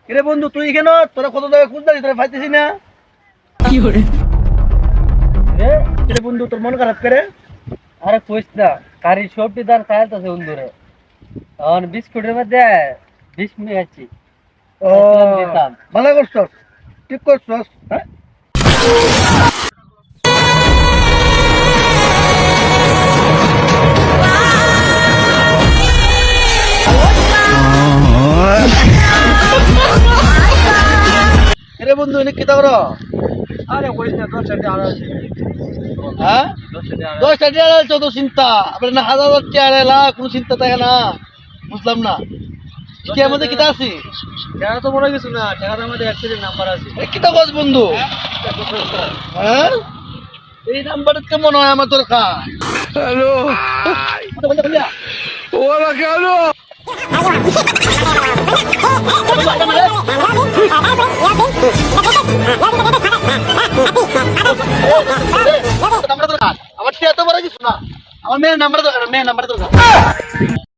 কিরে বন্ধু তুই কেন তোরা কত জায়গায় খুঁজতে তোরা পাইতেছি না কি করে? কিরে বন্ধু তোর মন খারাপ করে আরে কইস না কারি সবটি দান খাইতেছে বন্ধুরে এখন বিস্কুটের মধ্যে বিষ মিশাচ্ছি ও দিতাম ভালো করছস ঠিক করছস হ্যাঁ কিরে বন্ধু এনে কি করো আরে কইস না 10 টাকা আর আছে হ্যাঁ 10 টাকা আড়াইশো তো চিন্তা আপনার না হাজার হাজার টাকা আড়াইলা কোনো চিন্তা থাকে না বুঝলাম না কি আমাদের কিতা আছি টাকা তো বড় কিছু না টাকার মধ্যে অ্যাক্সিডেন্ট নাম্বার আছে কিতা কস বন্ধু হ্যাঁ এই নাম্বারটা কেমন হয় আমার দরকার হ্যালো, ওরা কেন? আমার টিয়া তো বড় কিছু না আমার মেয়ের নাম্বার দরকার মেয়ের নাম্বার দরকার